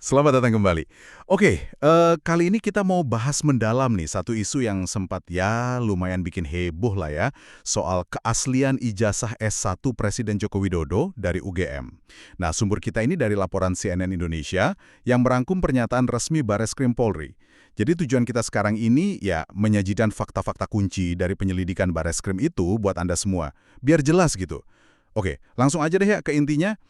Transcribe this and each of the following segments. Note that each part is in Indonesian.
Selamat datang kembali. Oke, kali ini kita mau bahas mendalam nih satu isu yang sempat ya lumayan bikin heboh lah ya, soal keaslian ijazah S1 Presiden Joko Widodo dari UGM. Nah, sumber kita ini dari laporan CNN Indonesia yang merangkum pernyataan resmi Bareskrim Polri. Jadi tujuan kita sekarang ini ya menyajikan fakta-fakta kunci dari penyelidikan Bareskrim itu buat Anda semua, biar jelas gitu. Oke, langsung aja deh ya ke intinya.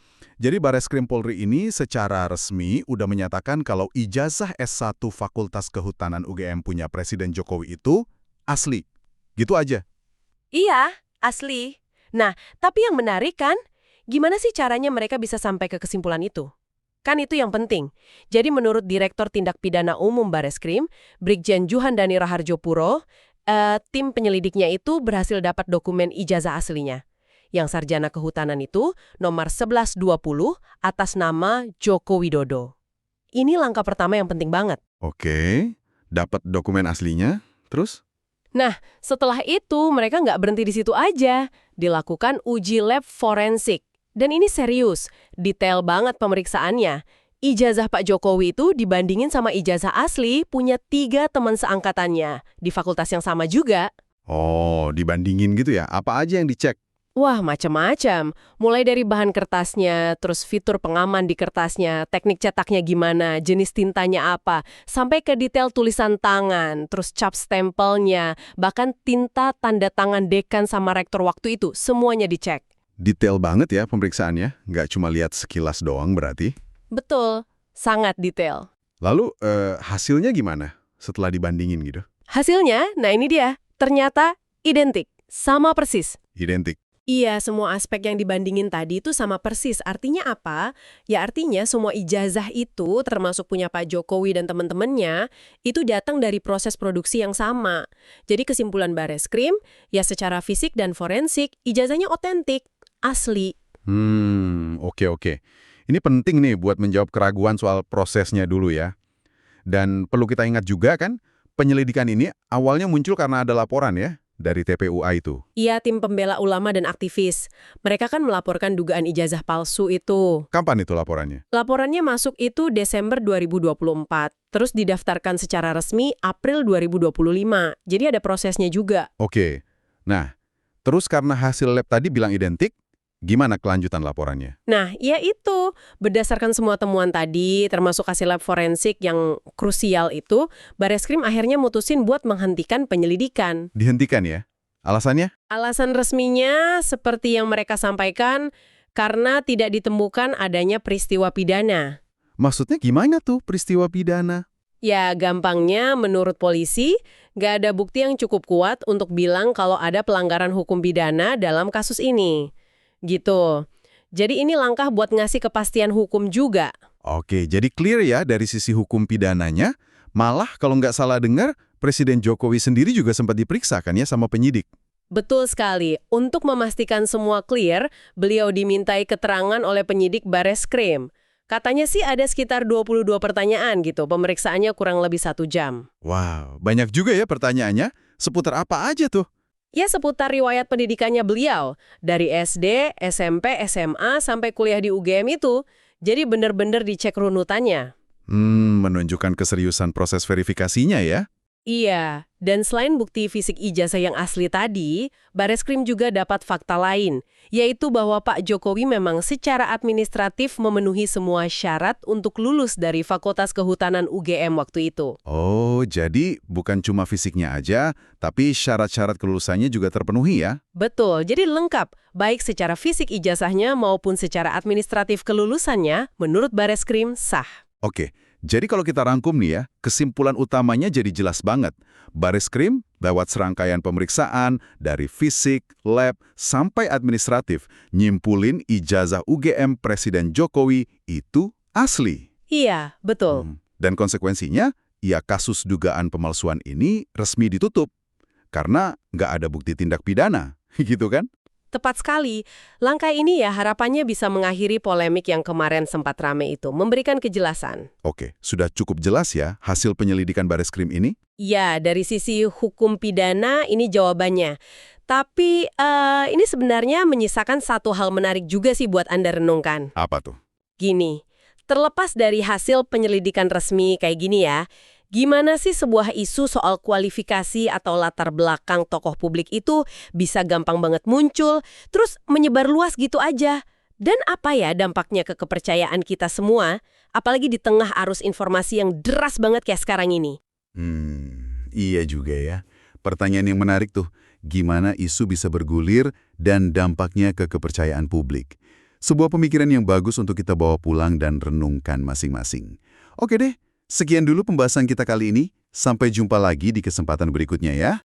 Jadi Bareskrim Polri ini secara resmi udah menyatakan kalau ijazah S1 Fakultas Kehutanan UGM punya Presiden Jokowi itu asli. Gitu aja. Iya, asli. Nah, tapi yang menarik kan, gimana sih caranya mereka bisa sampai ke kesimpulan itu? Kan itu yang penting. Jadi menurut Direktur Tindak Pidana Umum Bareskrim, Brigjen Juhandani Raharjo Puro, tim penyelidiknya itu berhasil dapat dokumen ijazah aslinya. Yang sarjana kehutanan itu nomor 1120 atas nama Joko Widodo. Ini langkah pertama yang penting banget. Oke, dapat dokumen aslinya, terus? Nah, setelah itu mereka nggak berhenti di situ aja. Dilakukan uji lab forensik. Dan ini serius, detail banget pemeriksaannya. Ijazah Pak Jokowi itu dibandingin sama ijazah asli punya 3 teman seangkatannya. Di fakultas yang sama juga. Oh, dibandingin gitu ya? Apa aja yang dicek? Wah, macam-macam. Mulai dari bahan kertasnya, terus fitur pengaman di kertasnya, teknik cetaknya gimana, jenis tintanya apa, sampai ke detail tulisan tangan, terus cap stempelnya, bahkan tinta tanda tangan dekan sama rektor waktu itu, semuanya dicek. Detail banget ya pemeriksaannya, nggak cuma lihat sekilas doang berarti. Betul, sangat detail. Lalu hasilnya gimana setelah dibandingin gitu? Hasilnya, nah ini dia, ternyata identik, sama persis. Identik. Iya, semua aspek yang dibandingin tadi itu sama persis. Artinya apa? Ya artinya semua ijazah itu, termasuk punya Pak Jokowi dan teman-temannya, itu datang dari proses produksi yang sama. Jadi kesimpulan Bareskrim, ya secara fisik dan forensik, ijazahnya otentik, asli. Oke. Ini penting nih buat menjawab keraguan soal prosesnya dulu ya. Dan perlu kita ingat juga kan, penyelidikan ini awalnya muncul karena ada laporan ya, dari TPUA itu. Iya, tim pembela ulama dan aktivis. Mereka kan melaporkan dugaan ijazah palsu itu. Kapan itu laporannya? Laporannya masuk itu Desember 2024, terus didaftarkan secara resmi April 2025. Jadi ada prosesnya juga. Oke. Nah, terus karena hasil lab tadi bilang identik, gimana kelanjutan laporannya? Nah, ya itu. Berdasarkan semua temuan tadi, termasuk hasil lab forensik yang krusial itu, Bareskrim akhirnya mutusin buat menghentikan penyelidikan. Dihentikan ya? Alasannya? Alasan resminya, seperti yang mereka sampaikan, karena tidak ditemukan adanya peristiwa pidana. Maksudnya gimana tuh peristiwa pidana? Ya, gampangnya menurut polisi, nggak ada bukti yang cukup kuat untuk bilang kalau ada pelanggaran hukum pidana dalam kasus ini. Gitu. Jadi ini langkah buat ngasih kepastian hukum juga. Oke, jadi clear ya dari sisi hukum pidananya. Malah kalau nggak salah dengar, Presiden Jokowi sendiri juga sempat diperiksa kan ya sama penyidik. Betul sekali. Untuk memastikan semua clear, beliau dimintai keterangan oleh penyidik Bareskrim. Katanya sih ada sekitar 22 pertanyaan gitu, pemeriksaannya kurang lebih 1 jam. Wow, banyak juga ya pertanyaannya. Seputar apa aja tuh? Ya seputar riwayat pendidikannya beliau, dari SD, SMP, SMA, sampai kuliah di UGM itu. Jadi bener-bener dicek runutannya. Menunjukkan keseriusan proses verifikasinya ya. Iya, dan selain bukti fisik ijazah yang asli tadi, Bareskrim juga dapat fakta lain, yaitu bahwa Pak Jokowi memang secara administratif memenuhi semua syarat untuk lulus dari Fakultas Kehutanan UGM waktu itu. Oh, jadi bukan cuma fisiknya aja, tapi syarat-syarat kelulusannya juga terpenuhi ya? Betul, jadi lengkap, baik secara fisik ijazahnya maupun secara administratif kelulusannya, menurut Bareskrim sah. Oke, jadi kalau kita rangkum nih ya, kesimpulan utamanya jadi jelas banget. Bareskrim lewat serangkaian pemeriksaan dari fisik, lab, sampai administratif, nyimpulin ijazah UGM Presiden Jokowi itu asli. Iya, betul. Dan konsekuensinya, ya kasus dugaan pemalsuan ini resmi ditutup. Karena nggak ada bukti tindak pidana, gitu kan? Tepat sekali. Langkah ini ya harapannya bisa mengakhiri polemik yang kemarin sempat rame itu, memberikan kejelasan. Oke, sudah cukup jelas ya hasil penyelidikan Bareskrim ini? Ya, dari sisi hukum pidana ini jawabannya. Tapi ini sebenarnya menyisakan satu hal menarik juga sih buat Anda renungkan. Apa tuh? Gini, Terlepas dari hasil penyelidikan resmi kayak gini ya, gimana sih sebuah isu soal kualifikasi atau latar belakang tokoh publik itu bisa gampang banget muncul, terus menyebar luas gitu aja? Dan apa ya dampaknya ke kepercayaan kita semua, apalagi di tengah arus informasi yang deras banget kayak sekarang ini? Iya juga ya. Pertanyaan yang menarik tuh, gimana isu bisa bergulir dan dampaknya ke kepercayaan publik? Sebuah pemikiran yang bagus untuk kita bawa pulang dan renungkan masing-masing. Oke deh, sekian dulu pembahasan kita kali ini. Sampai jumpa lagi di kesempatan berikutnya ya.